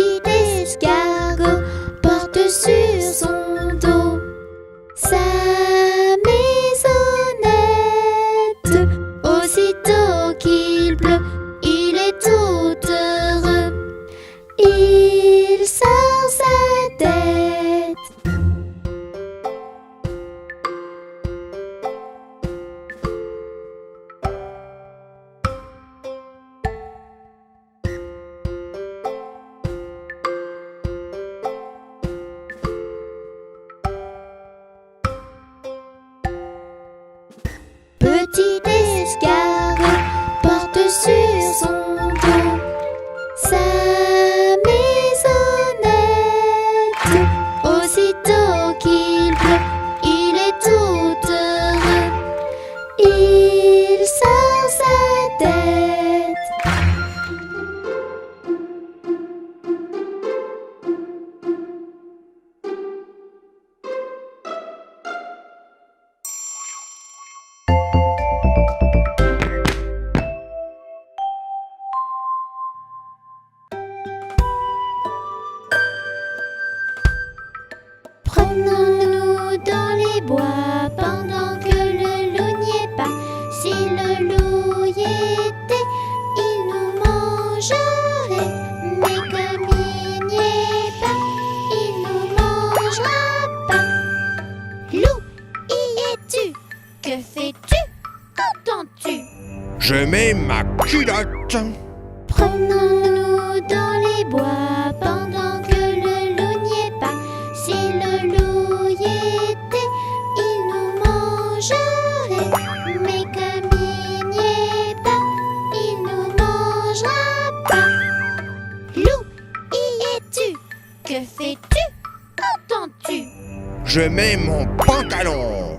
Petit escargot porte sur son dos sa maisonnette. Aussitôt qu'il pleut, il est tout heureux. Il sort sa tête. Petit escargot porte sur son dos sa maisonnette. Aussitôt qu'il pleut, il est tout heureux. Il sort sa tête. Promenons-nous dans les bois pendant que le loup n'y est pas. Si le loup y était, il nous mangerait. Mais comme il n'y est pas, il nous mangera pas. Loup, y es-tu? Que fais-tu? Qu'entends-tu? Je mets ma culotte. Promenons-nous dans les bois pendant que le loup n'y est pas. Si le loup y était, il nous mangerait. Mais comme il n'y est pas, il nous mangera pas. Loup, y es-tu? Que fais-tu? Qu'entends-tu? Je mets mon pantalon.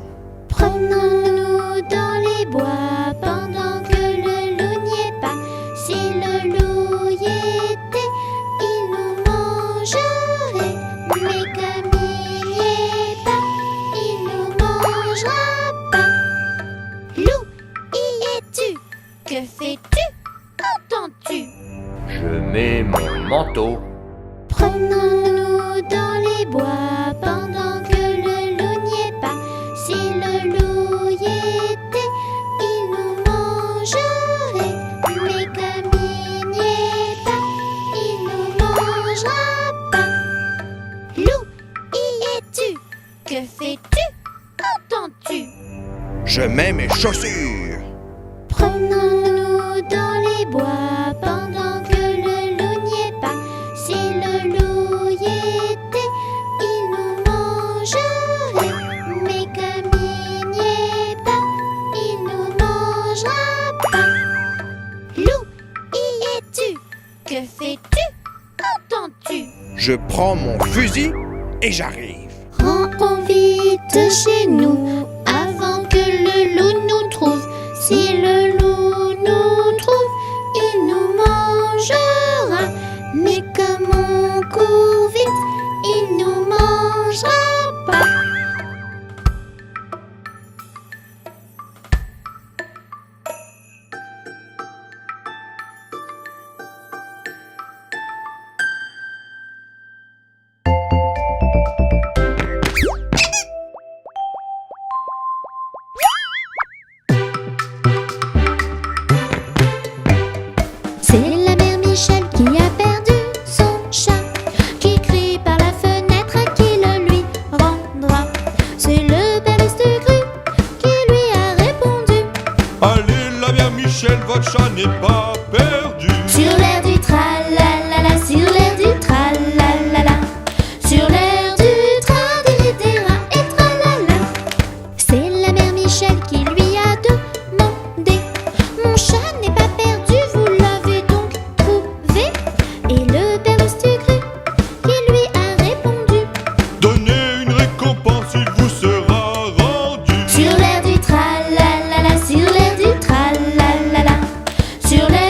Promenons-nous dans les bois pendant que le loup n'y est pas. Si le loup y était, il nous mangerait. Mais comme il n'y est pas, il nous mangera pas. Loup, y es-tu? Que fais-tu? Qu'entends-tu? Je mets mon manteau. Promenons-nous dans les bois pendant que le loup n'y est pas. Si le loup y était, il nous mangerait. Mais comme il n'y est pas, il nous mangera pas. Loup, y es-tu? Que fais-tu? Qu'entends-tu? Je mets mes chaussures. Promenons-nous dans les bois pendant que le loup n'y est pas. Si le loup y était, il nous mangerait. Mais comme il n'y est pas, il nous mangera pas. Loup, y es-tu? Que fais-tu? Qu'entends-tu? Je prends mon fusil et j'arrive. Rentrons vite chez nous avant que le loup nous trouve. Si le loup nous trouve, il nous mangera. Mais comme on court vite, il nous mangera pas. C'est la mère Michel qui a perdu son chat, qui crie par la fenêtre à qui le lui rendra. C'est le père Lustucru qui lui a répondu: Allez, la mère Michel, votre chat n'est pas perdu. sur l'air du tralalala, sur l'air du tralalala, sur l'air du tradiritera et tralala. C'est la mère Michel qui lui a demandé: mon chat n'est pas perdu, vous l'avez donc trouvé? Et le père Lustucru qui lui a répondu: Donnez une récompense, il vous sera rendu. sur l'air du tralalala, sur l'air du tralalala, sur l'air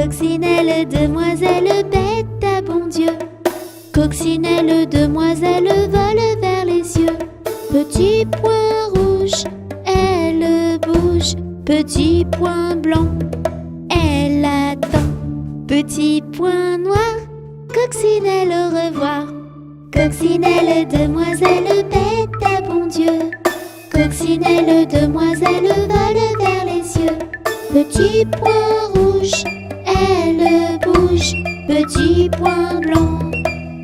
Coccinelle, demoiselle, bête à bon Dieu. Coccinelle, demoiselle, vole vers les cieux. Petit point rouge, elle bouge. Petit point blanc, elle attend. Petit point noir, coccinelle, au revoir. Coccinelle, demoiselle, bête à bon Dieu. Coccinelle, demoiselle, vole vers les cieux. Petit point rouge, elle bouge. Petit point blanc,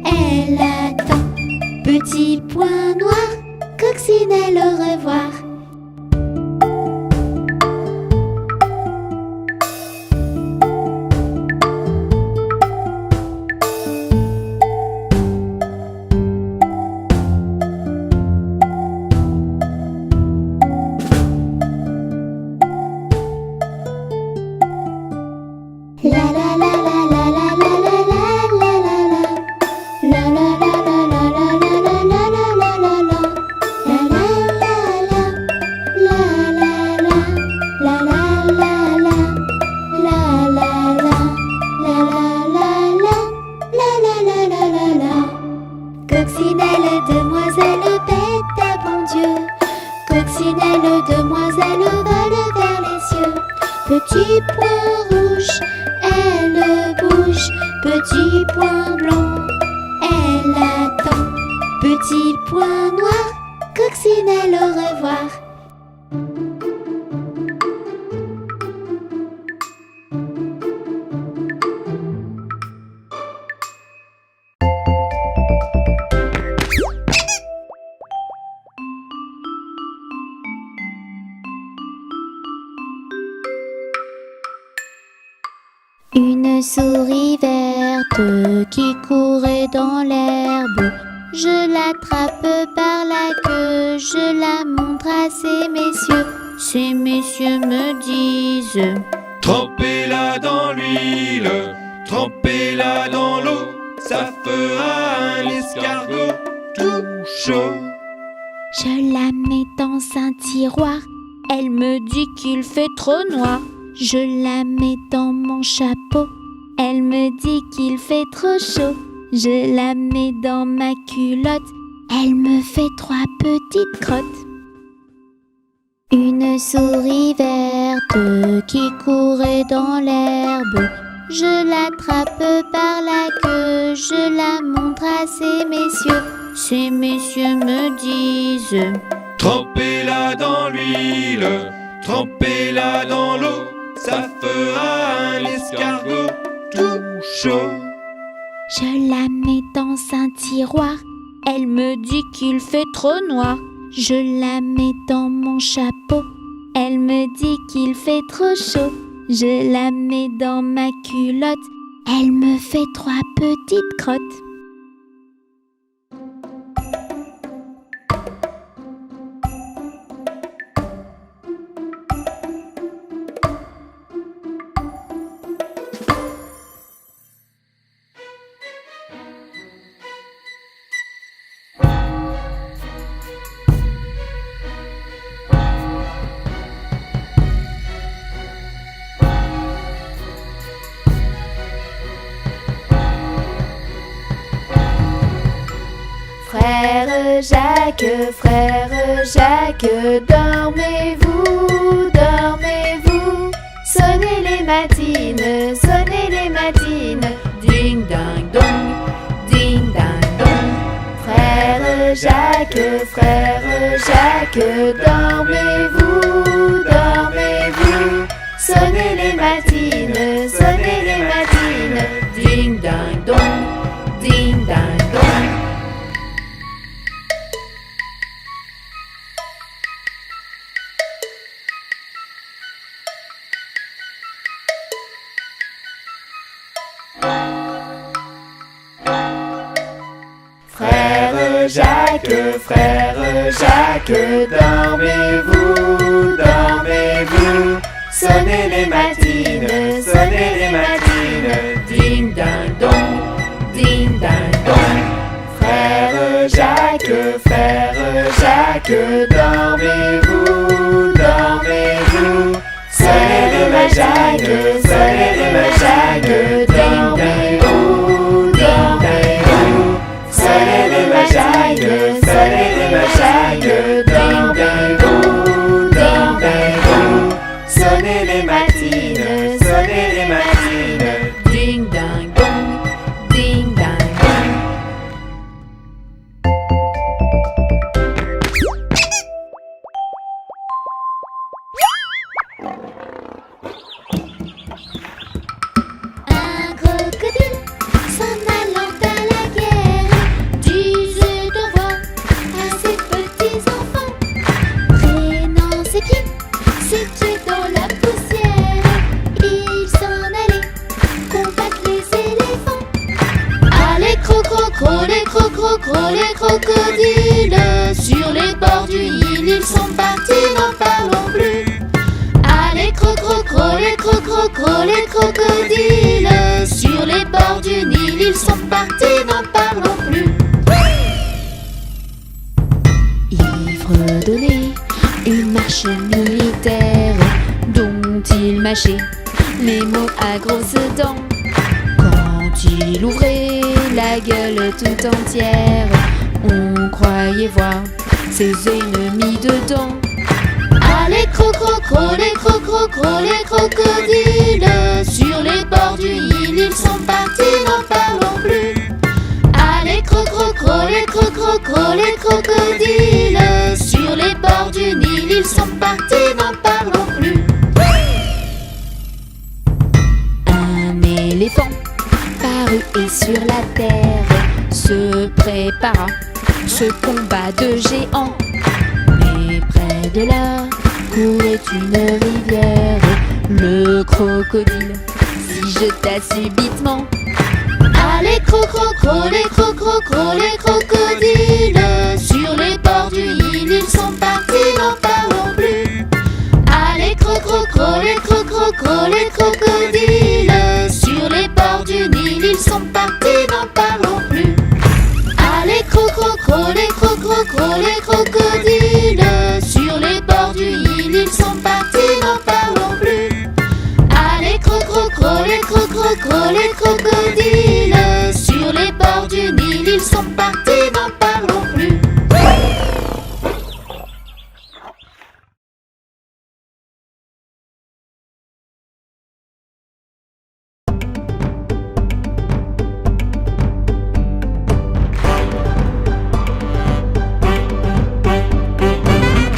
elle attend. Petit point noir, coccinelle, au revoir. Coccinelle, demoiselle, bête à bon Dieu. Coccinelle, demoiselle, vole vers les cieux. Petit point rouge, elle bouge. Petit point blanc, elle attend. Petit point noir, coccinelle, au revoir. Une souris verte qui courait dans l'herbe. Je l'attrape par la queue, je la montre à ces messieurs. Ces messieurs me disent: Trempez-la dans l'huile, trempez-la dans l'eau, ça fera un escargot tout chaud. Je la mets dans un tiroir, elle me dit qu'il fait trop noir. Je la mets dans mon chapeau, elle me dit qu'il fait trop chaud. Je la mets dans ma culotte, elle me fait 3 petites crottes. Une souris verte qui courait dans l'herbe. Je l'attrape par la queue, je la montre à ces messieurs. Ces messieurs me disent: Trempez-la dans l'huile, trempez-la dans l'eau, ça fera un escargot tout chaud. Je la mets dans un tiroir, elle me dit qu'il fait trop noir. Je la mets dans mon chapeau, elle me dit qu'il fait trop chaud. Je la mets dans ma culotte, elle me fait 3 petites crottes. Frère Jacques, dormez-vous, dormez-vous. Sonnez les matines, ding ding dong, ding ding dong. Frère Jacques, dormez-vous, dormez-vous. Sonnez les matines, ding ding dong, ding ding dong. Frère Jacques, dormez-vous, dormez-vous. Sonnez les matines, ding ding dong, ding ding dong. Frère Jacques, dormez-vous, dormez-vous. Soleil ma Jacques, soleil ma Jacques, dormez où, dormez où. Soleil ma Jacques, soleil ma Jacques, dormez où, dormez où. Sonnez les matines, sonnez les matines. Ding dang dong, ding dang dong. Un crocodile s'en allant à la guerre disait au revoir à ses petits enfants. Traînant ses pieds, ses pieds dans la poussière, il s'en allait combattre les éléphants. Allez crocro, les crocro, les crocodiles, sur les bords du Nil ils sont partis, n'en parlons plus. Allez crocro, les crocodiles, sur les bords du Nil ils sont partis, n'en parlons plus. Il fredonnait une marche militaire dont il mâchait les mots à grosses dents. Quand il ouvrait la gueule tout entière, on croyait voir ses ennemis dedans. Allez crocro, les crocodiles, sur les bords du Nil ils sont partis, n'en parlons plus. Allez crocro, les crocodiles, sur les bords du Nil ils sont partis, n'en parlons plus. Un éléphant parut et sur la terre se prépara ce combat de géants. Mais près de là courait une rivière. Le crocodile s'y jeta subitement. Allez crocro, les crocodiles, sur les bords du Nil ils sont partis, n'en parlons plus. Allez crocro, les crocodiles, sur les bords du Nil ils sont partis, n'en parlons plus. Allez crocro, les crocodiles, sur les bords du Nil ils sont partis, n'en parlons plus. Allez crocro, les crocodiles, sur les bords du Nil ils sont partis, n'en parlons plus.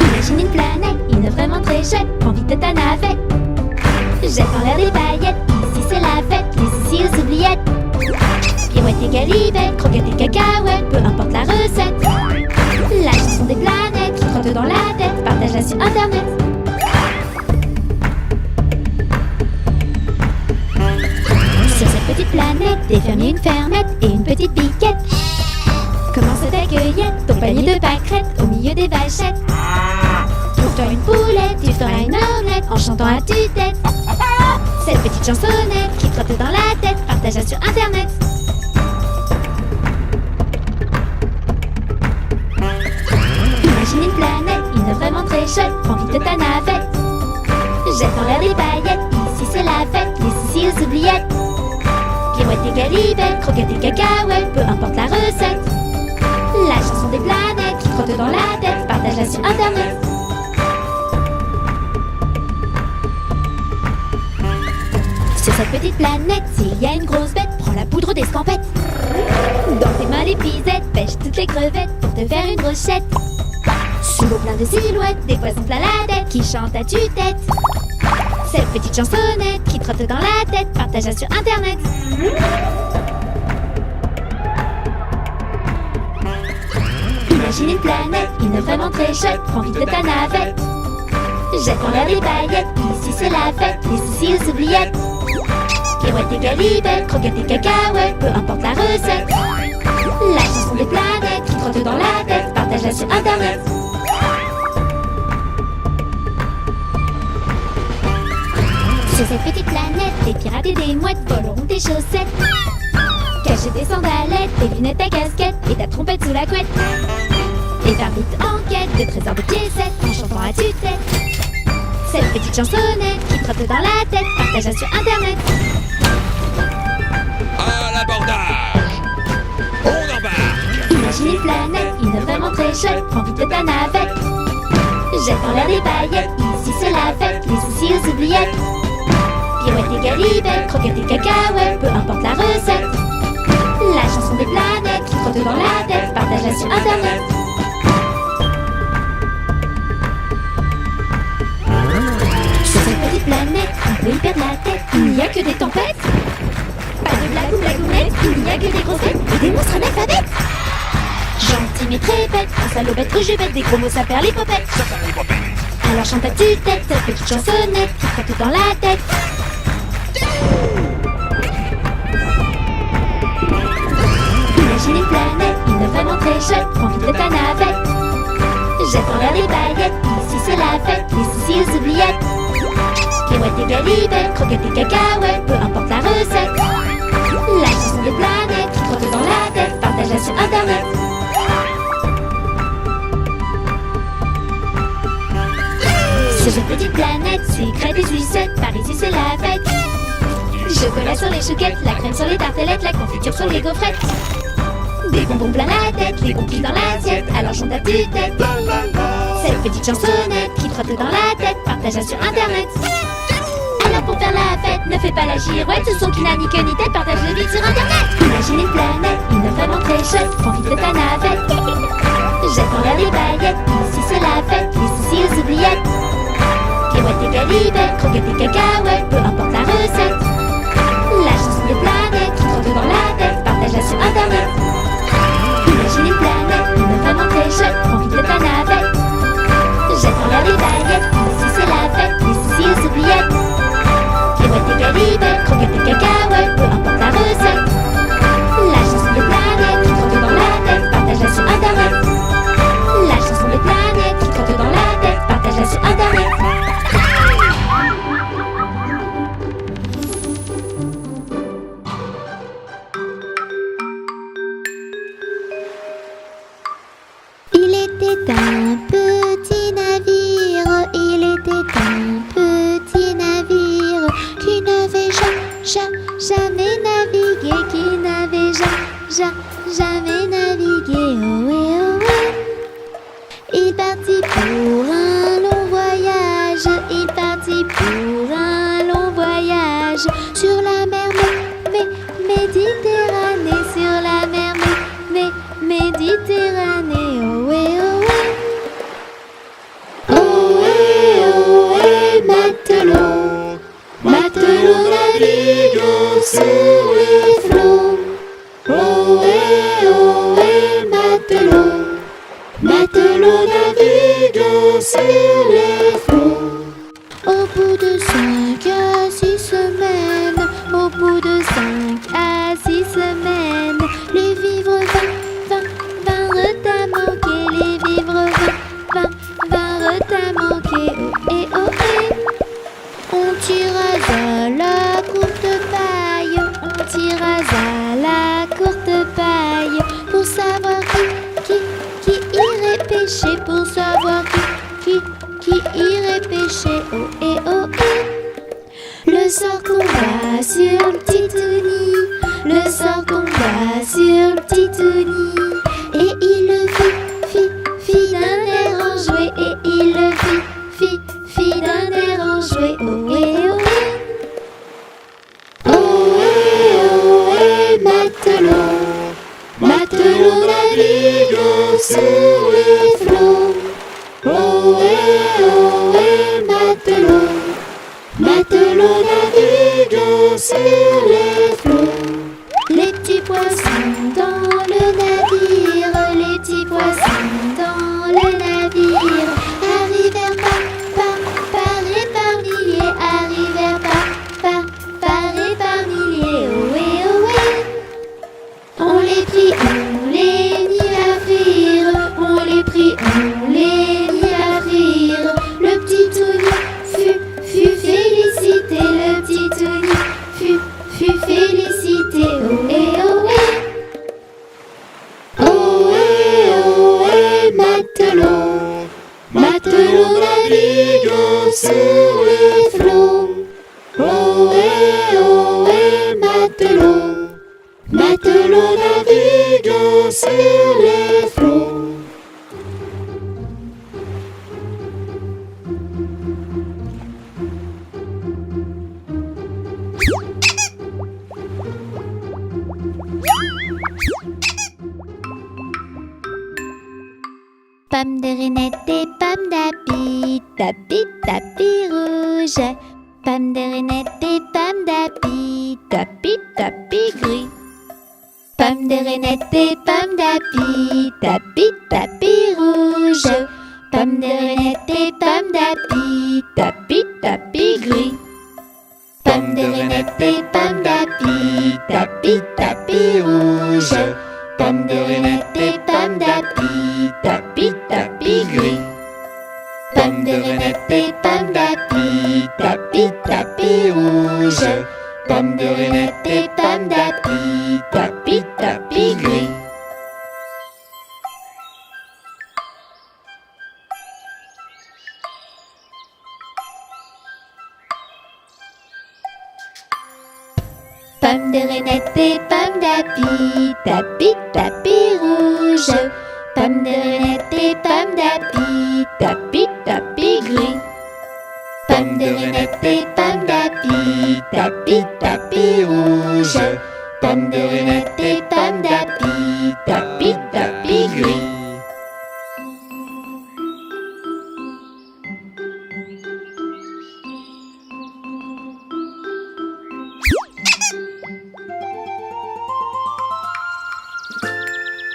Imagine une planète, une vraiment très chouette, prends vite ta navette. Jette en l'air des paillettes, ici c'est la fête, les ici aux oubliettes. Pirouette et galivette, croquettes et cacahuètes, peu importe la recette. La chanson des planètes qui trottent dans la tête, partage-la sur internet. Sur cette petite planète, des fermiers, une fermette et une petite piquette. Commence ta cueillette, ton panier de pâquerettes au milieu des vachettes. Trouve-toi une poulette, tu feras une omelette en chantant à tue-tête. Cette petite chansonnette qui trotte dans la tête, partage-la sur internet. Imagine une planète, une vraiment très chouette, prends vite ta navette. Jette en l'air des paillettes, ici c'est la fête, les ici aux oubliettes. Pirouette et galivette, croquettes et cacahuètes, peu importe la recette. La chanson des planètes qui trotte dans la tête, partage-la sur internet. Sur cette petite planète, s'il y a une grosse bête, prends la poudre d'escampette. Dans tes mains les pisettes, pêche toutes les crevettes pour te faire une brochette. Sous l'eau plein de silhouettes, des poissons plein la tête qui chantent à tue-tête. Cette petite chansonnette qui trotte dans la tête, partage-la sur internet. Imagine une planète, une vraiment très chouette, prends vite ta navette. Jette en l'air des paillettes, ici c'est la fête, les ici aux oubliettes. Pirouette et galivette, croquettes et cacahuètes, peu importe la recette. La chanson des planètes qui trotte dans la tête, partage-la sur internet. Sur cette petite planète, des pirates et des mouettes voleront tes chaussettes. Cacher tes sandalettes, tes lunettes, ta casquette et ta trompette sous la couette. Et faire vite en quête de trésors de piécettes en chantant à tue-tête. C'est la petite chansonnette qui trotte dans la tête, partagea sur internet. À l'abordage! On embarque! Imagine une planète, une vraiment très chouette, prends vite ta navette. Jette en l'air des paillettes, ici c'est la fête, les soucis aux oubliettes. Pirouette et galipettes, croquettes et cacahuètes, peu importe la recette. La chanson des planètes qui trotte dans la tête, partagea sur internet. Sur cette petite planète, on peut y perdre la tête, il n'y a que des tempêtes. Pas de blagounettes, il n'y a que des grosses bêtes et des monstres analphabètes. Gentil mais très bête, un salopette que je bête, des gros mots ça perd les popettes. Alors chante à tue-tête, cette petite chansonnette qui trotte dans la tête. Imagine une planète, une vraiment très chouette, prends vite ta navette. Jette en l'air des paillettes, ici c'est la fête, les soucis aux oubliettes. Pirouette et galipettes, croquettes et cacahuètes, peu importe la recette. La chanson des planètes qui trotte dans la tête, partagea sur internet. Sur cette petite planète, sucrète et sucette, par ici c'est la fête. Chocolat sur les chouquettes, la crème sur les tartelettes, la confiture sur les gaufrettes. Des bonbons plein la tête, les complis dans l'assiette, alors chante à tue-tête. Cette petite chansonnette qui trotte dans la tête, partagea sur internet. Alors pour faire la fête, ne fais pas la girouette, ce son qui n'a ni queue ni tête, partage le vide sur internet. Imagine une planète, une vraiment très chouette, prends vite ta navette. Jette en l'air des paillettes, ici c'est la fête, les soucis aux oubliettes. Pirouette et galipettes, croquettes et cacahuètes, peu importe la recette. La chanson des planètes qui trotte dans la tête, partagea sur internet. Imagine une planète, une vraiment très chouette, prends vite ta navette. Jette en l'air des paillettes, ici c'est la fête, les soucis aux oubliettes. Pirouette et galipettes, croquettes et cacahuètes, peu importe la recette. La chanson des planètes qui trotte dans la tête, partagea sur internet. La chanson des planètes qui trotte dans la tête, partagea sur internet. Il était un petit navire, il était un petit navire qui n'avait jamais navigué, qui n'avait jamais navigué, ohé ohé. Il partit pour un long voyage, il partit pour un long voyage sur la mer Méditerranée, sur la mer Méditerranée, ohé ohé. Ohé ohé, matelot, matelot navigue sur les flots. Ohé ohé, matelot, matelot navigue sur les flots. Au bout de 5 à 6 semaines, au bout de 5 à 6 semaines, les vivres vinrent à manquer, les vivres vinrent à manquer, ohé ohé. On tira à la courte paille, on tira à la courte paille, pour savoir qui irait pêcher, pour savoir qui irait pêcher, ohé ohé. Le sort tomba sur le petit Tony, le sort tomba sur le petit Tony, et il le fit d'un air enjoué, et il le fit d'un air enjoué, ohé ohé. Ohé ohé, matelot, matelot navigue sur les flots. Ohé ohé, matelot, matelot navigue sur les flots. Les petits poissons dans le navire, les petits poissons dans le navire, arrivèrent par et par milliers, arrivèrent par et par milliers, ohé ohé. On les prit, on les mit à frire, on les prit, on les mit à frire. Le petit Tony fut félicité, le petit Tony fut félicité, ohé ohé. Pommes de Reinette et pommes d'api, tapis, tapis rouge. Pommes de Reinette et pommes d'api, tapis, tapis gris. Pommes de Reinette et pommes d'api, tapis, tapis rouge. Pommes de Reinette et pommes d'api, tapis, tapis gris. Pommes de Reinette et pommes d'api, tapis, tapis rouge. Pommes de Reinette et pommes d'api, tapis, tapis gris. Pommes de Reinette et pommes d'api, tapis, tapis rouge. Pommes de Reinette et pommes d'api, tapis, tapis gris. Pommes de Reinette et pommes d'api, tapis, tapis rouge. Pommes de Reinette et pommes d'api, tapis, tapis gris. Pommes de Reinette et pommes d'api, tapis, tapis rouge. Pommes de Reinette et pommes d'api, tapis, tapis gris.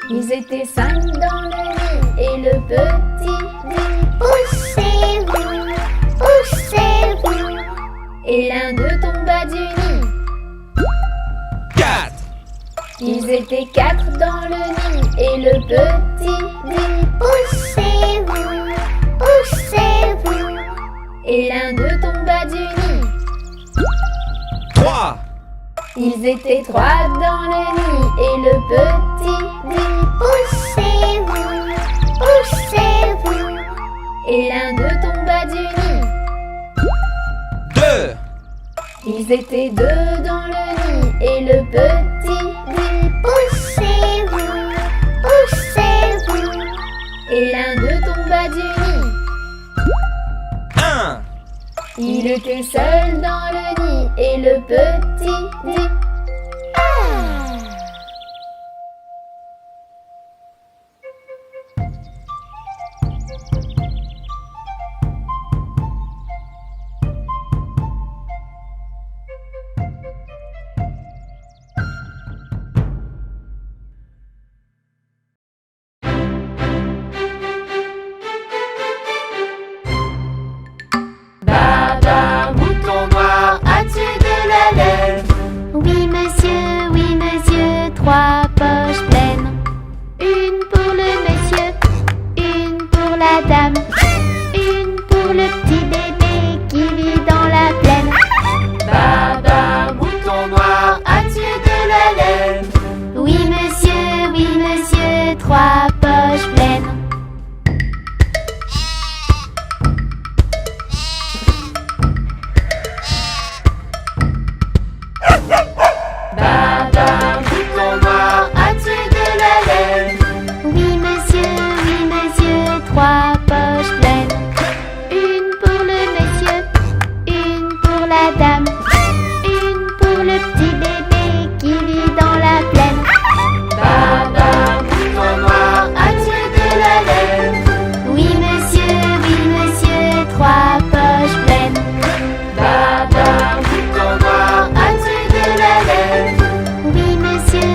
Ils étaient 5 dans le nid et le petit dit Poussez-vous, poussez-vous. et l'un d'eux tomba du nid. 4. Ils étaient 4 dans le nid et le petit dit Poussez-vous, poussez-vous. et l'un d'eux tomba du nid. 3. Ils étaient 3 dans le nid et le petit dit Poussez-vous, poussez-vous. et l'un d'eux tomba du nid. 2. Ils étaient 2 dans le nid et le petit dit Poussez-vous, poussez-vous. et l'un d'eux tomba du nid. 1. Il était seul dans le nid et le petit dit Baba, mouton noir, as-tu de la laine? Oui monsieur, 3 poches pleines. Une pour le monsieur, une pour la dame, une pour le petit bébé qui vit dans la plaine. Baba, mouton noir, as-tu de la laine? Oui monsieur, 3 poches pleines. Baba, mouton noir, as-tu de la laine? Oui monsieur, 3 poches pleines. Une pour le monsieur, une pour la dame, une pour le petit bébé qui vit dans la plaine. Baba, mouton noir, as-tu de la laine? Oui monsieur, 3 poches pleines. Baba, mouton noir, as-tu de la laine? Oui monsieur,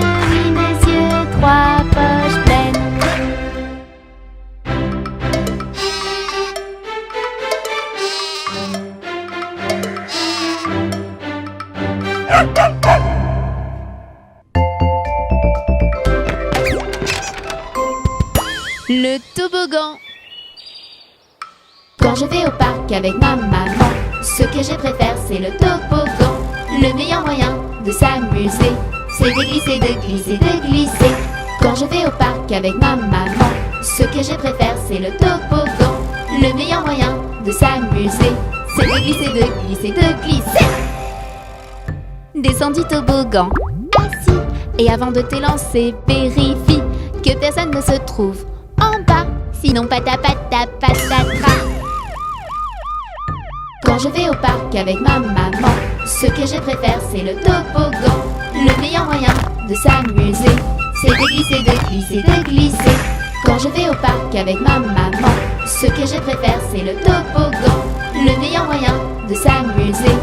3 poches pleines. Le toboggan. Quand je vais au parc avec ma maman, ce que je préfère c'est le toboggan. Le meilleur moyen de s'amuser, c'est de glisser, de glisser, de glisser. Quand je vais au parc avec ma maman, ce que je préfère c'est le toboggan. Le meilleur moyen de s'amuser, c'est de glisser, de glisser, de glisser. Descends du toboggan. Assis, Et avant de te lancer, vérifie que personne ne se trouve en bas. Sinon patapata patatra. quand je vais au parc avec ma maman, ce que je préfère c'est le toboggan. Le meilleur moyen de s'amuser, c'est de glisser, de glisser, de glisser. Quand je vais au parc avec ma maman, ce que je préfère c'est le toboggan. Le meilleur moyen de s'amuser,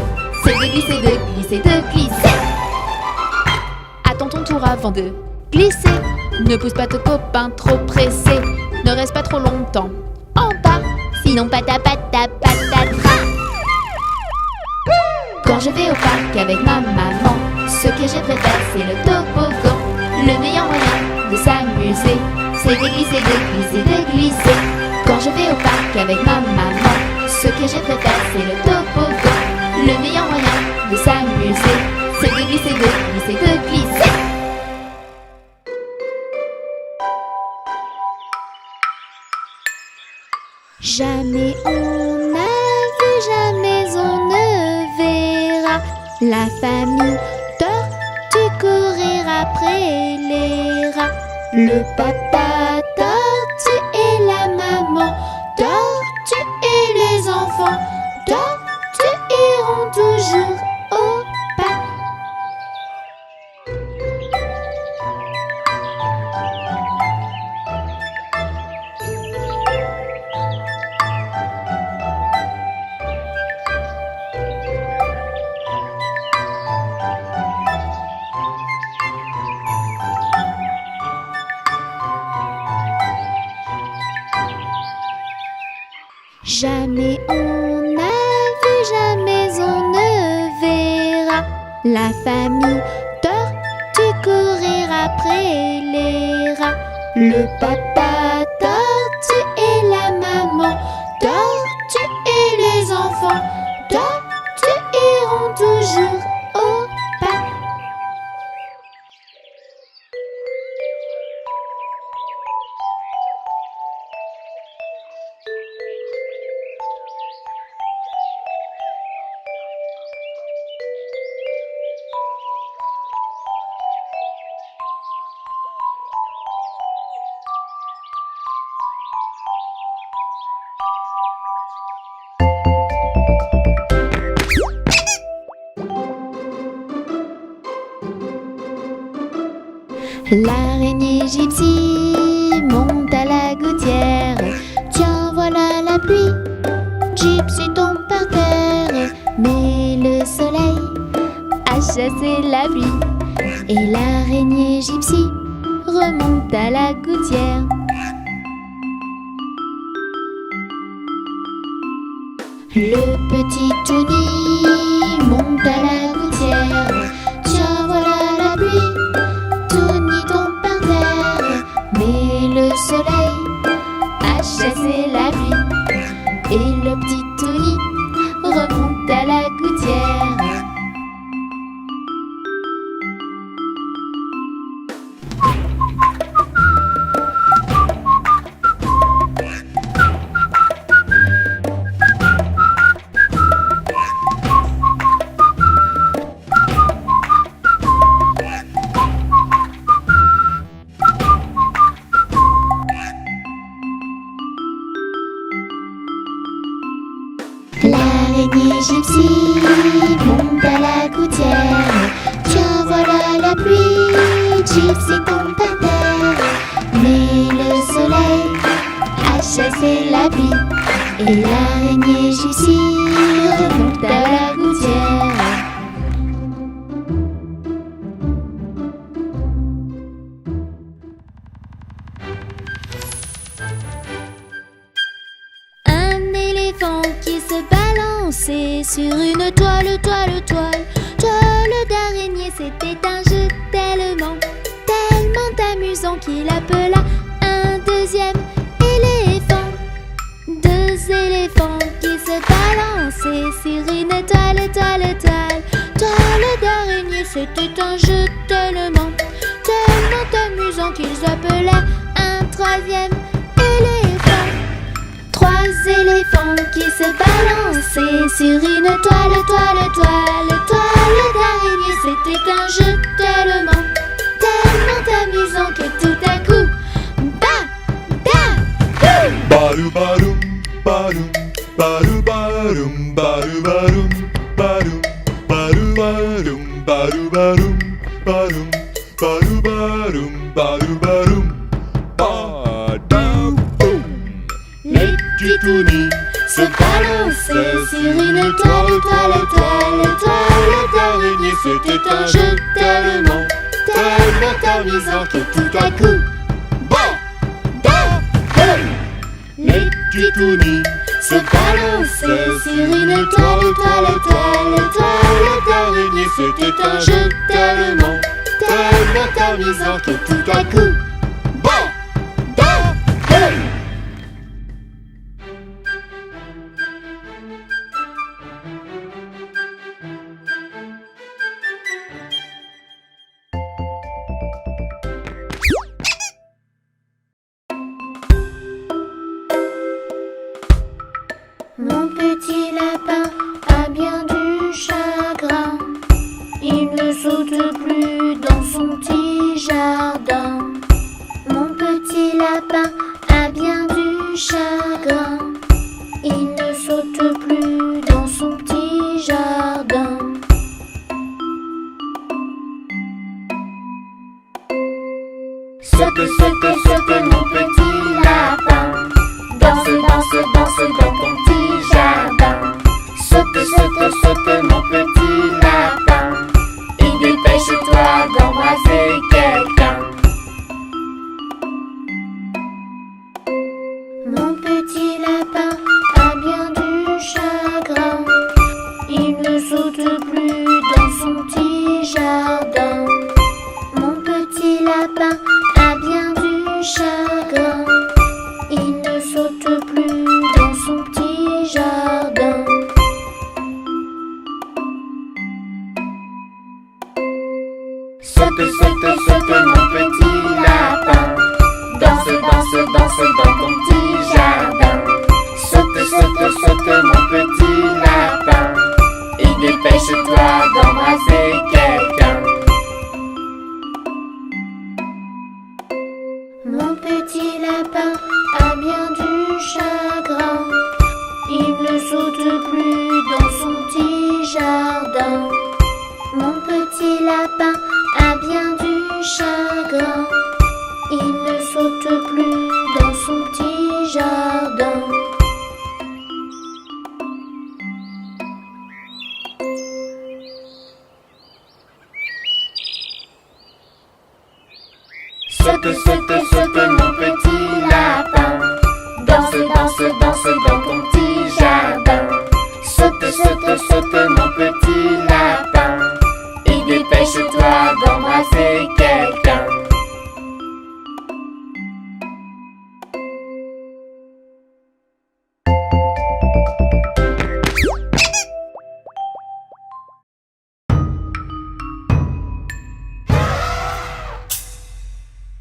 c'est de glisser, de glisser, de glisser. Attends ton tour avant de glisser. Ne pousse pas ton copain trop pressé. Ne reste pas trop longtemps en bas, sinon patapata patatra. Quand je vais au parc avec ma maman, ce que je préfère c'est le toboggan. Le meilleur moyen de s'amuser, c'est de glisser, de glisser, de glisser. Quand je vais au parc avec ma maman, ce que je préfère c'est le toboggan. Le meilleur moyen de s'amuser, c'est de glisser, de glisser, de glisser. Jamais on n'a vu, jamais on ne verra la famille tortue courir après les rats. Le papa tortue et la maman tortue et les enfants tortues iront toujours au pas. Jamais on n'a vu, jamais on ne verra la famille tortue courir après les rats. Le papa tortue et la maman tortue et les enfants tortues iront toujours au pas. L'araignée gypsy monte à la gouttière. Tiens, voilà la pluie. Gypsy tombe par terre. Mais le soleil a chassé la pluie. Et l'araignée gypsy remonte à la gouttière. Le petit Tony monte à la gouttière. Tiens, voilà la pluie. Tony tombe par terre, mais le soleil a chassé la pluie. Et le petit Tony remonte à la gouttière. L'araignée gypsy monte à la gouttière. Tiens, voilà la pluie. Gypsy tombe par terre, mais le soleil a chassé la pluie. Et l'araignée gypsy remonte à la gouttière. Un éléphant qui se balançait sur une toile, toile, toile. Toile d'araignée, c'était un jeu tellement amusant qu'il appela un deuxième éléphant. Deux éléphants qui se balançaient sur une toile, toile, toile. Toile d'araignée, c'était un jeu tellement amusant qu'ils appelaient un troisième éléphant. Trois éléphants qui se balançaient sur une toile, toile, toile. Toile d'araignée, c'était un jeu tellement amusant que tout à coup, Baru barum, barum, baru barum, baru barum, barum, baru barum, baru barum, barum, baru barum, baru barum, ba titouni se balançait sur une toile, toile d'araignée. C'était un jeu tellement amusant que tout à coup, Les titounis se balançait sur une toile d'araignée. C'était un jeu tellement amusant que tout à coup, mon petit lapin a bien du chagrin. Il ne saute plus dans son petit jardin. Mon petit lapin a bien du chagrin. Il ne saute plus dans son petit jardin. Saute, mon petit lapin. Danse dans ton petit jardin. Saute, mon petit lapin. Et dépêche-toi d'embrasser quelqu'un. Mon petit lapin a bien du chagrin. Il ne saute plus dans son petit jardin. Mon petit lapin a bien du chagrin. Il ne saute plus dans son petit jardin. Saute, mon petit lapin. Danse dans ton petit jardin. Saute, mon petit lapin. Et dépêche-toi d'embrasser quelqu'un. Mon petit lapin a bien du chagrin. Il ne saute plus dans son petit jardin. Mon petit lapin a bien du chagrin. Il ne saute plus dans son petit jardin. Saute, mon petit lapin. Danse dans ton petit jardin. Saute, mon petit lapin. Et dépêche-toi d'embrasser quelqu'un.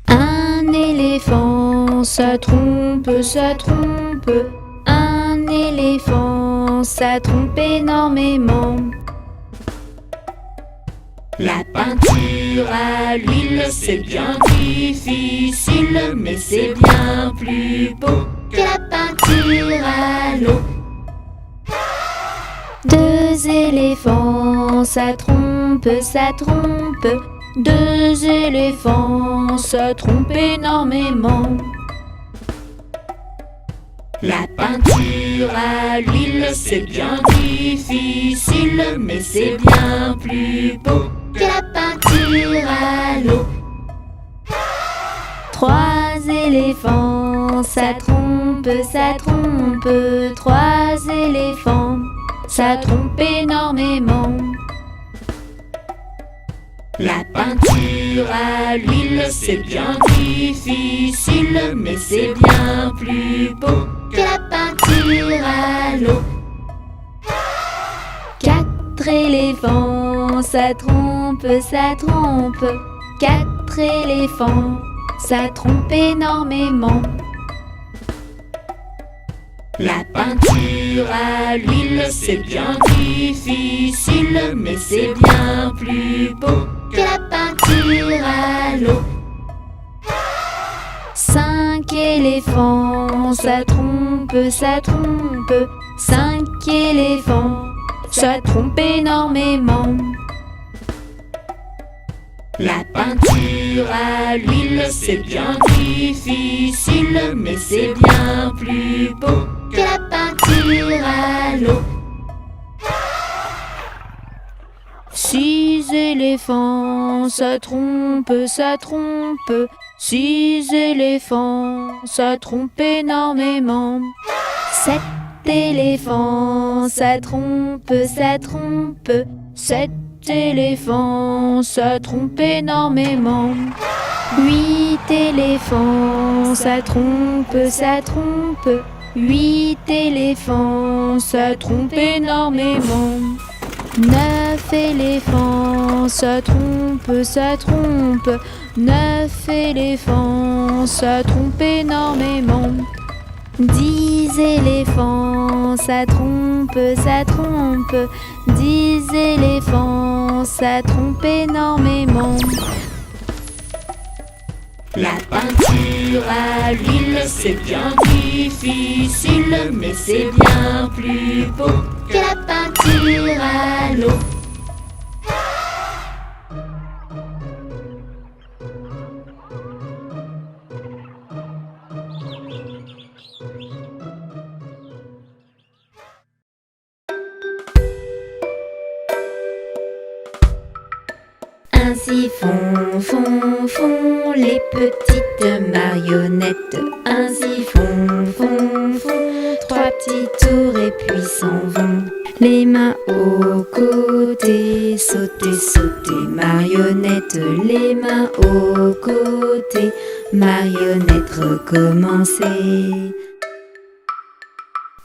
Un éléphant, ça trompe. Un éléphant, ça trompe énormément. La peinture à l'huile, c'est bien difficile, mais c'est bien plus beau que la peinture à l'eau. Deux éléphants, ça trompe. Deux éléphants, ça trompe énormément. La peinture à l'huile, c'est bien difficile, mais c'est bien plus beau que la peinture à l'eau. Trois éléphants, ça trompe. Trois éléphants, ça trompe énormément. La peinture à l'huile, c'est bien difficile, mais c'est bien plus beau que la peinture à l'eau. Quatre éléphants, ça trompe. Quatre éléphants, ça trompe énormément. La peinture à l'huile, c'est bien difficile, mais c'est bien plus beau que la peinture à l'eau. Cinq éléphants, ça trompe. Cinq éléphants, ça trompe énormément. La peinture à l'huile, c'est bien difficile, mais c'est bien plus beau que la peinture à l'eau. 6 éléphants, ça trompe, ça trompe. 6 éléphants, ça trompe énormément. 7 éléphants, ça trompe, ça trompe. 7 éléphants, ça trompe énormément. 8 éléphants, ça trompe, ça trompe. 8 éléphants, ça trompe énormément. 9 éléphants, ça trompe, ça trompe. 9 éléphants, ça trompe énormément. 10 éléphants, ça trompe, ça trompe. 10 éléphants, ça trompe énormément. La peinture à l'huile, c'est bien difficile, mais c'est bien plus beau Que la peinture à l'eau. Ainsi font les petites marionnettes. Ainsi font 3 petits tours et puis s'en vont. Les mains aux côtés, sauter, marionnette. Les mains aux côtés, marionnette, recommencer.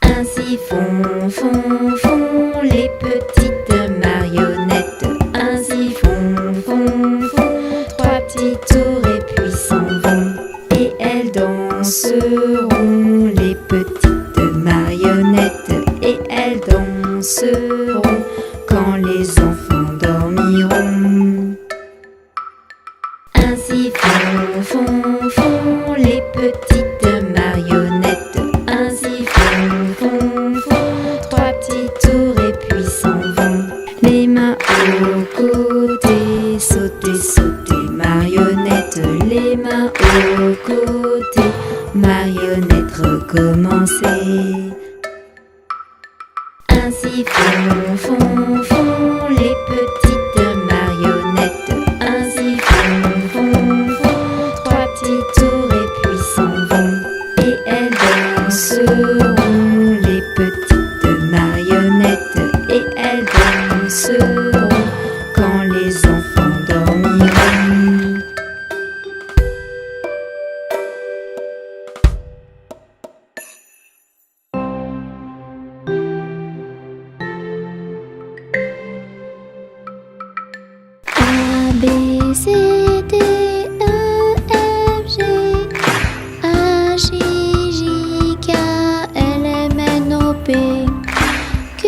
Ainsi font les petites marionnettes. Ainsi font 3 petits tours et puis s'en vont. Et elles danseront, les petites marionnettes. Et elles danseront quand les enfants dormiront. Ainsi font les petites marionnettes. Ainsi font 3 petits tours et puis s'en vont. Les mains aux côtés, sauter, marionnette. Les mains aux côtés, marionnette, recommencer. Ainsi font les petites marionnettes. Ainsi font 3 petits tours et puis s'en vont. Et elles danseront, les petites marionnettes. Et elles danseront quand les enfants dormiront. A, B, C, D, E, F, G, H, I, J, K, L, M, N, O, P, Q,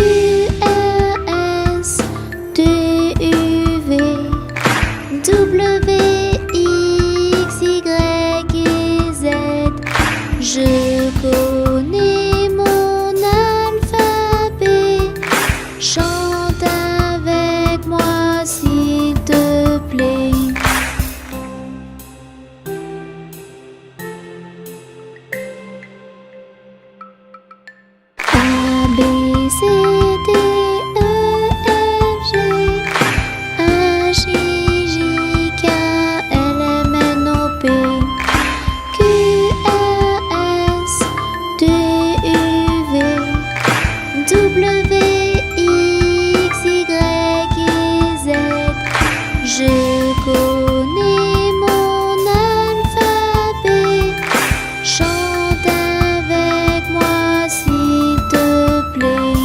R, S, T, U, V, W, X, Y et Z. Je connais mon alphabet. Chante avec moi s'il te plaît. A, B, C, D, E, F, G, H, I, J, K, L, M, N, O, P, Q, R, S, T, U, V, W, X, Y et Z. Je connais mon alphabet. Chante avec moi s'il te plaît. A, B, C, D, E, F, G, H, I, J, K, L, M, N, O, P, Q, R, S, T, U, V, W, X, Y et Z. Je connais mon alphabet. Chante avec moi s'il te plaît.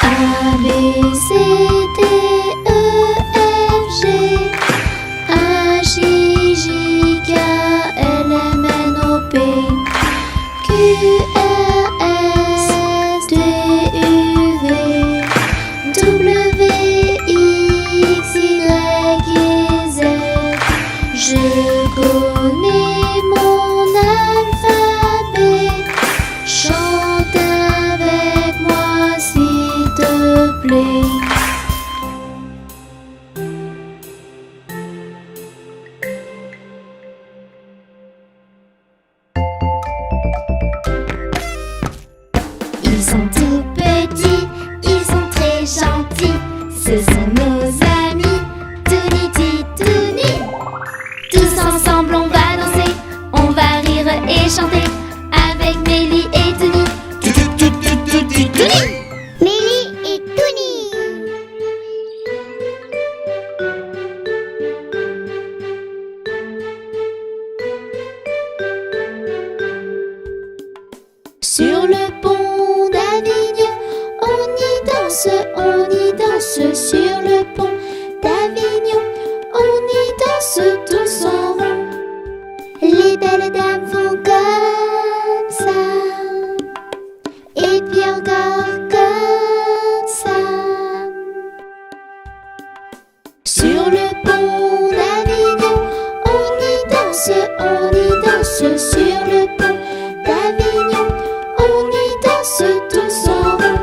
A, B, C, D, E, F, G, H, I, J, K, L, M, N, O, P, Q, R, S, T, U, V, A, B, C, D, E, F, G, H, I, J, K, L, M, N, O, P, Q, R, S, T, U, V, W, X, Y et Z. Je connais mon alphabet. Chante avec moi s'il te plaît. sont tout petits, ils sont très gentils. Ce sont nos amis, Touni Titouni. Tous ensemble on va danser, on va rire et chanter avec Mélie et Touni. Mélie et Touni. Sur le pont d'Avignon, on y danse, sur le pont d'Avignon, on y danse tous en rond. Les belles dames font comme ça, et puis encore comme ça. Sur le pont d'Avignon, on y danse, sur le pont d'Avignon, on y danse tous en rond.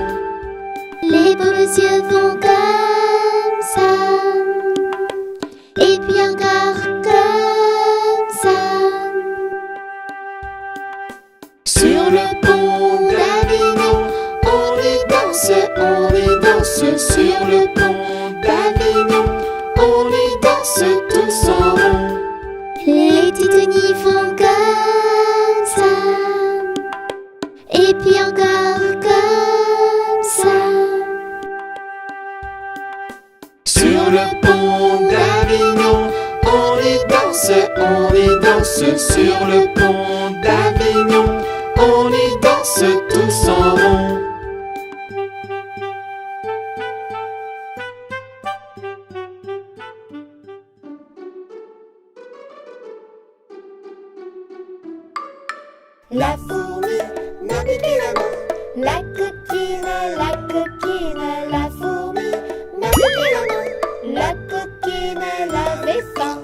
Les beaux yeux font comme ça, et puis encore comme ça. Sur le pont d'Avignon, on y danse, sur le pont d'Avignon, on y danse tous en rond. Les titounis font comme ça, et puis encore comme ça. Sur le pont d'Avignon, on y danse, sur le pont d'Avignon, on y danse tous en rond. La fourmi m'a piqué la main, la coquine, la fourmi m'a piqué la main, la coquine, elle avait faim.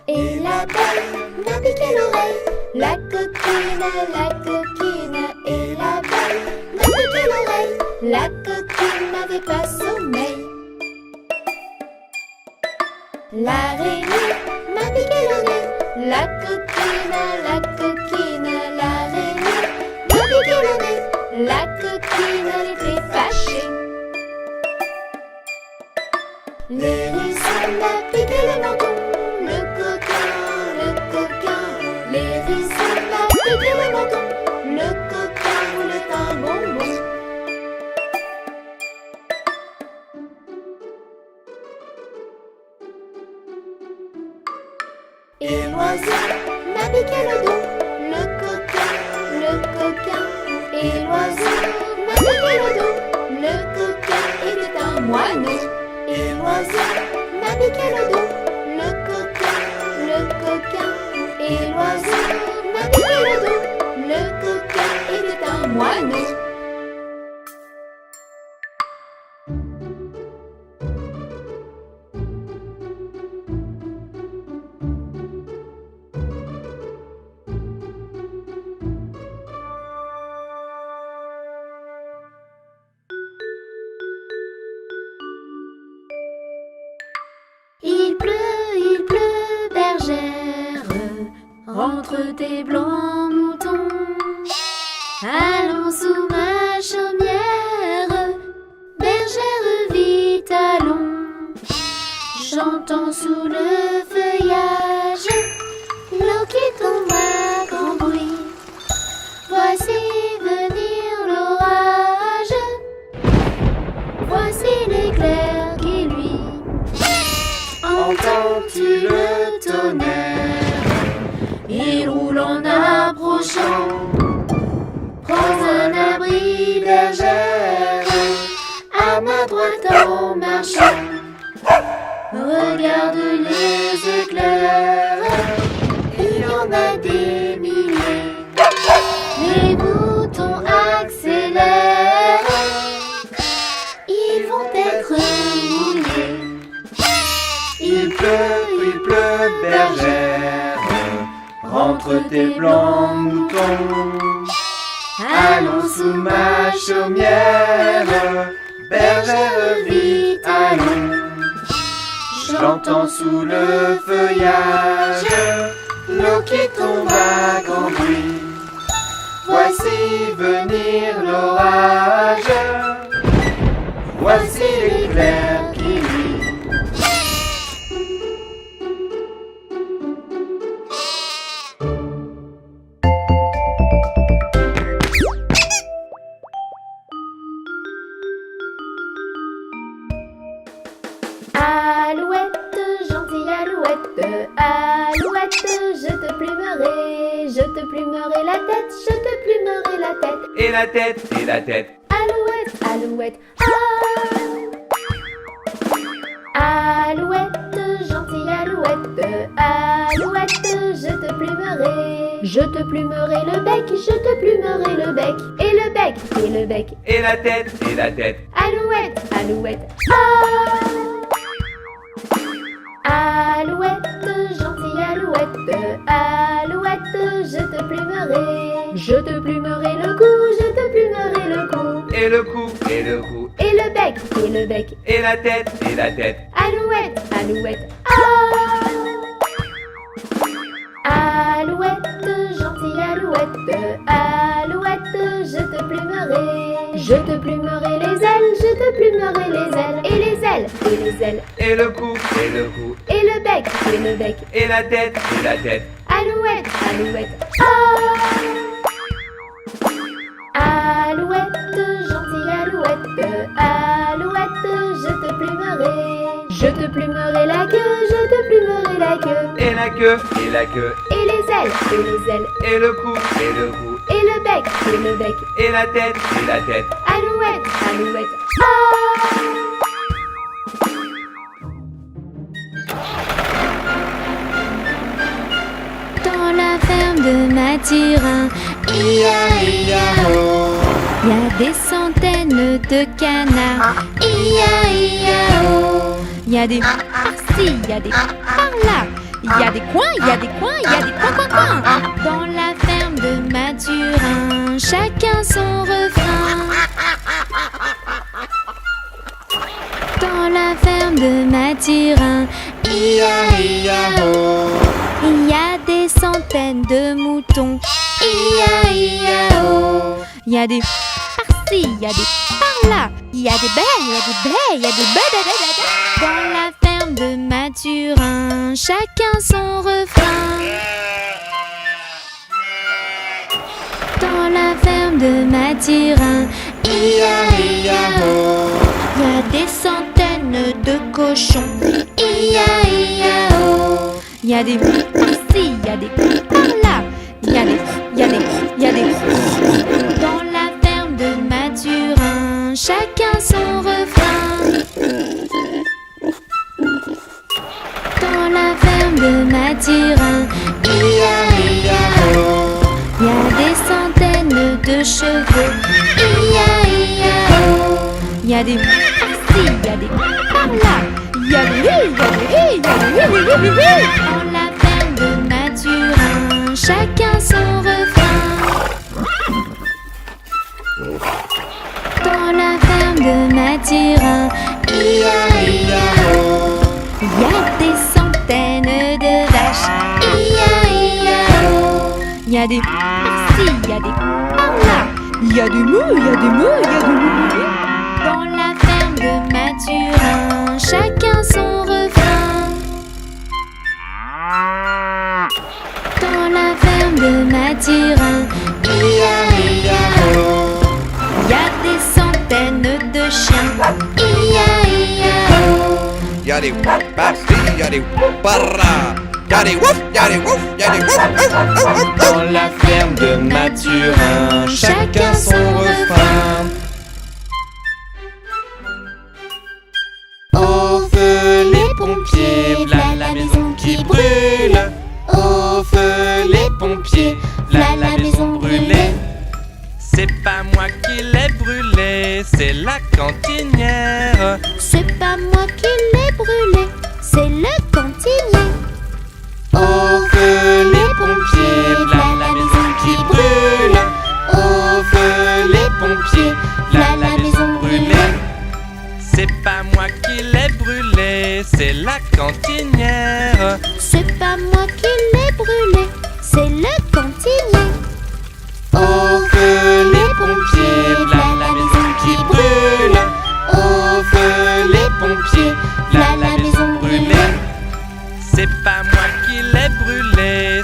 Et la belle m'a piqué l'oreille, la coquine, et la belle m'a piqué l'oreille, la coquine n'avait pas sommeil. L'araignée m'a piqué le nez, la coquine, l'araignée m'a piqué le nez, la coquine, elle était fâchée. L'hérisson m'a piqué le menton, le coquin, l'hérisson m'a piqué le menton, le coquin voulait un bonbon. Et l'oiseau m'a piqué le dos, le coquin, et l'oiseau m'a piqué le dos, le coquin était un moineau. Et l'oiseau m'a piqué le dos, le coquin, et l'oiseau m'a piqué le dos, le coquin était un moineau. Il pleut, bergère, entre tes blancs moutons. Allons sous ma chaumière, bergère, vite allons. J'entends sous le feuillage l'eau qui tombe à grand bruit. Voici venir l'orage, voici l'éclair qui luit. Entends-tu le tonnerre? Il roule en approchant. Prends un abri, bergère, à ma droite en marchant. Regarde les éclairs, il y en a des milliers. Les boutons accélèrent, ils vont être mouillés. Il pleut, bergère, entre tes blancs moutons. Allons sous ma chaumière, bergère, vite allons. J'entends sous le feuillage l'eau qui tombe à grand bruit. Voici je te plumerai la tête, je te plumerai la tête. Et la tête, et la tête. Alouette, alouette, alouette, gentille alouette, alouette, je te plumerai. Je te plumerai le bec, je te plumerai le bec. Et le bec, et le bec. Et la tête, et la tête. Alouette, alouette, alouette, gentille alouette, alouette, je te plumerai. Je te plumerai le cou, je te plumerai le cou. Et le cou, et le cou. Et le bec, et le bec. Et la tête, et la tête. Alouette, alouette, alouette, gentille alouette, alouette, je te plumerai. Je te plumerai les ailes, je te plumerai les ailes. Et les ailes, et les ailes. Et le cou, et le cou. Et le bec, et le bec. Et la tête, et la tête. Alouette, alouette, alouette, gentille alouette, alouette, je te plumerai. Je te plumerai la queue, je te plumerai la queue. Et la queue, et la queue. Et les ailes, et les ailes. Et le cou, et le cou. Et le bec, et le bec. Et la tête, et la tête. Alouette, alouette, Dans la ferme de Mathurin, Ia-ia-o. y a des centaines de canards. Ia-ia-o. Y a des par-ci, y a des par-là. Y a des coins, y a des coins, y a des coins. Dans la ferme de Mathurin, chacun son refrain. Dans la ferme de Mathurin, Ia-ia-o. il y a des centaines de moutons. Ia-ia-o. Il y a des par-ci, il y a des par-là. Il y a des baies, il y a des baies, il y a des baies. Dans la ferme de Mathurin, chacun son refrain. Dans la ferme de Mathurin, Ia-ia-o. il y a des centaines de cochons. Ia-ia-o. Il y a des par-ci, il y a des par-là. Il y a des. Dans la ferme de Mathurin, chacun son refrain. Dans la ferme de Mathurin, Ia-ia-o. il y a des centaines de chevaux. Ia-ia-o. Il y a des par-ci, il y a des par-là. Il y a des Dans la ferme de Mathurin, chacun son refrain. Dans la ferme de Mathurin, Ia-ia-o. il y a des centaines de vaches. Ia-ia-o. Il y a des par-ci, il y a des par-là. Il y a des mous, il y a des mous, il y a des mous. Dans la ferme de Mathurin, chacun son refrain. Dans la ferme de Mathurin, Ia-ia-o. il y a des centaines de chiens. Ia-ia-o. Y'a des whoop par-ci, y'a des whoop par-là. Y'a des whoop, y'a des whoop, y'a des whoop. Dans la ferme de Mathurin, chacun son refrain. Au feu les pompiers, v'là la maison qui brûle. Au feu les pompiers, v'là la maison brûlée. C'est pas moi qui l'ai brûlé, c'est la cantinière. C'est pas moi qui l'ai brûlé, c'est le cantinier. Au feu les pompiers, v'là la maison qui brûle. Au feu les pompiers, v'là la maison brûlée. C'est pas moi qui l'ai brûlé, c'est la cantinière. C'est pas moi qui l'ai brûlé, c'est le cantinier. Au feu les pompiers, v'là la maison qui brûle. Au feu les pompiers, v'là la maison brûlée. C'est pas moi qui l'ai brûlé,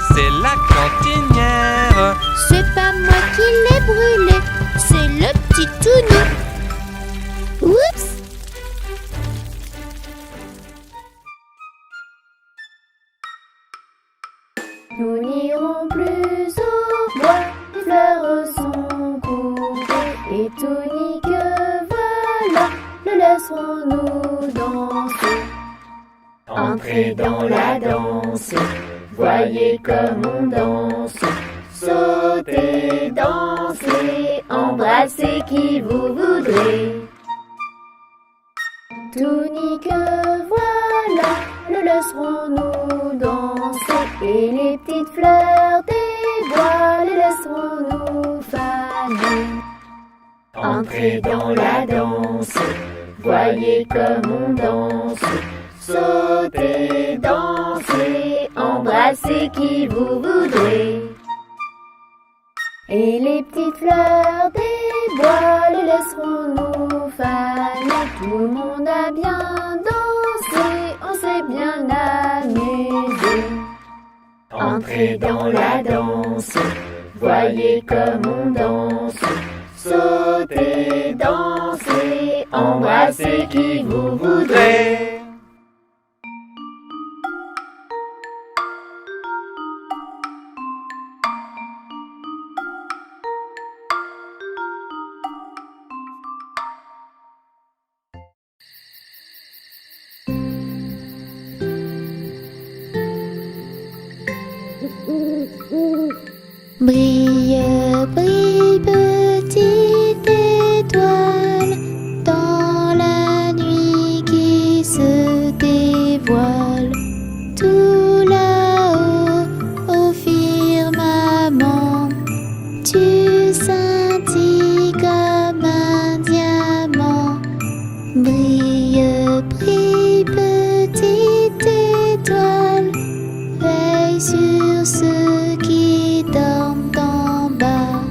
Entrez dans la danse, voyez comme on danse. Sautez, dansez, embrassez qui vous voudrez. Tunique, voilà, le laisserons-nous danser. Et les petites fleurs des bois, les laisserons-nous faner. Entrez dans la danse, voyez comme on danse. Sautez, dansez, embrassez qui vous voudrez. Et les petites fleurs des bois, les laisserons-nous faner. Tout le monde a bien dansé, on s'est bien amusé. Entrez dans la danse, voyez comme on danse. Sautez, dansez, embrassez qui vous voudrez. Brille, brille, petite étoile, dans la nuit qui se dévoile. Tout là-haut, au firmament, tu scintilles comme un diamant. Brille, brille, petite étoile, veille sur ceux qui dorment en bas.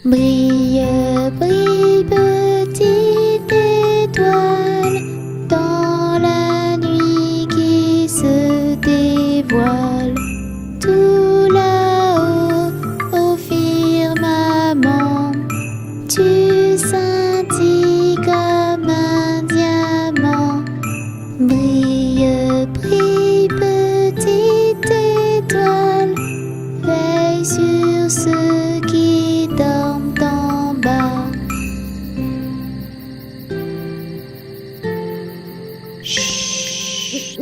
Brille, brille, petite étoile, dans la nuit qui se dévoile. Tout là-haut, au firmament, tu scintilles comme un diamant. Brille, brille, petite étoile, veille sur ceux qui dorment en bas. Chut.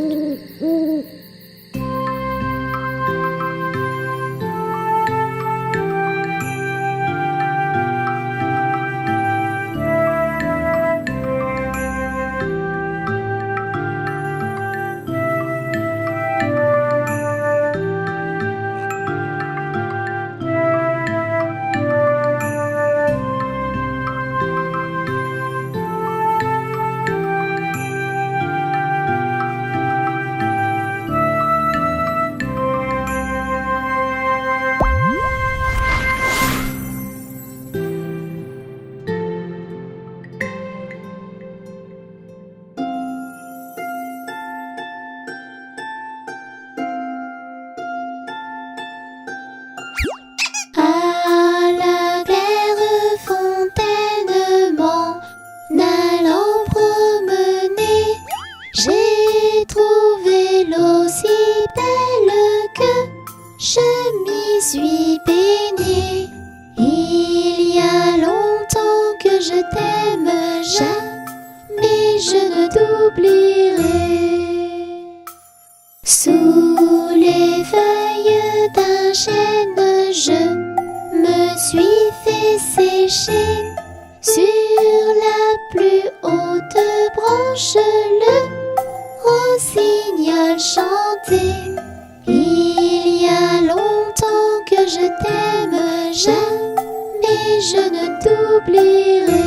À la claire fontainement, n'allant promener, j'ai trouvé l'eau si belle que je m'y suis baignée. Il y a longtemps que je t'aime, jamais je ne t'oublierai. Sous les feuilles d'un chêne, je me suis fait sécher. Sur la plus haute branche, le rossignol chantait. Il y a longtemps que je t'aime, jamais je ne t'oublierai.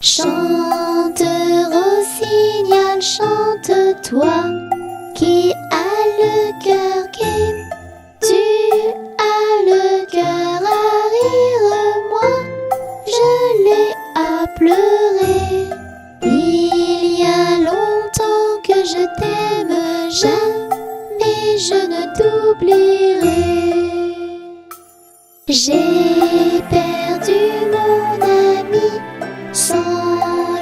Chante, rossignol, chante-toi, qui a le cœur gai. Tu as le cœur à rire, moi je l'ai à pleurer. Il y a longtemps que je t'aime, jamais je ne t'oublierai. J'ai perdu mon ami sans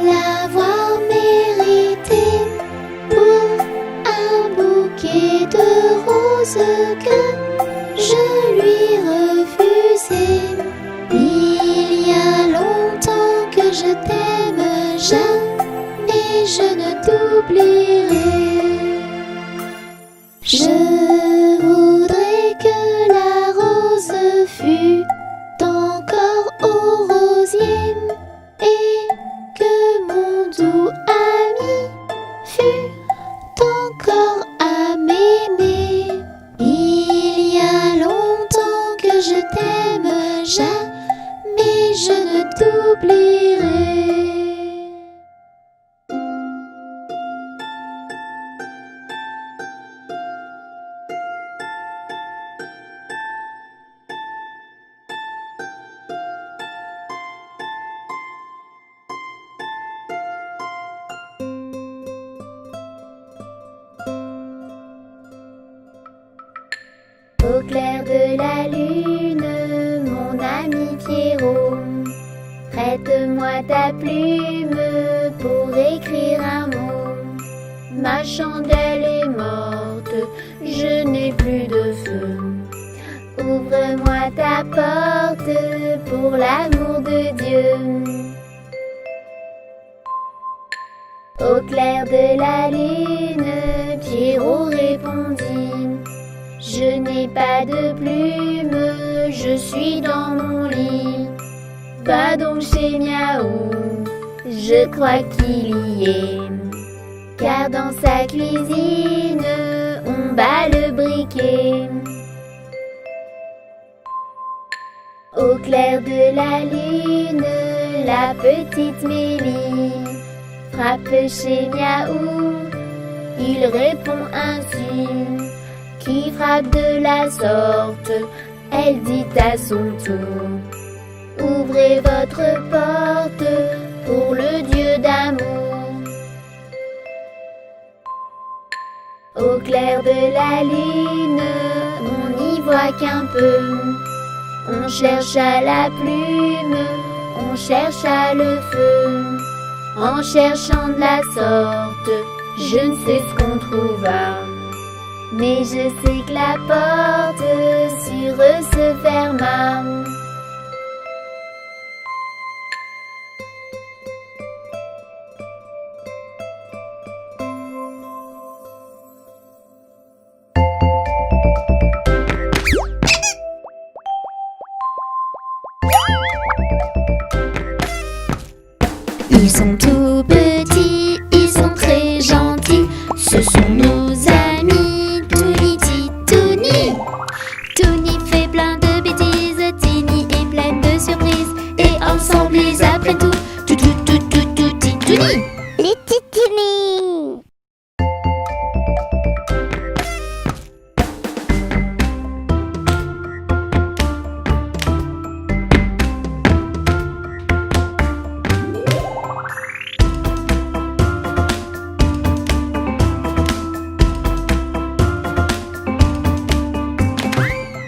l'avoir mérité, pour un bouquet de roses que je lui refusais. mais je ne t'oublierai. Je voudrais que la rose fût encore au rosier et que mon doux ami fût encore à m'aimer. Il y a longtemps que je t'aime, jamais je ne t'oublierai. Au clair de la lune, mon ami Pierrot, prête-moi ta plume pour écrire un mot. Ma chandelle est morte, je n'ai plus de feu. Ouvre-moi ta porte pour l'amour de Dieu. Au clair de la lune, Pierrot répondit: je n'ai pas de plume, je suis dans mon lit. Va donc chez Miaou, je crois qu'il y est. Car dans sa cuisine, on bat le briquet. Au clair de la lune, la petite Mélie frappe chez Miaou, il répond ainsi: qui frappe de la sorte, elle dit à son tour: ouvrez votre porte pour le Dieu d'amour. Au clair de la lune, on n'y voit qu'un peu. On cherche à la plume, on cherche à le feu. En cherchant de la sorte, je ne sais ce qu'on trouva. Mais je sais que la porte sur eux se ferma. Ils sont tout petits, ils sont très gentils. Ce sont nos amis, Touni, Titouni. Touni fait plein de bêtises, Tini est pleine de surprises. Et ensemble ils apprennent tout, Titouni. Les titouni.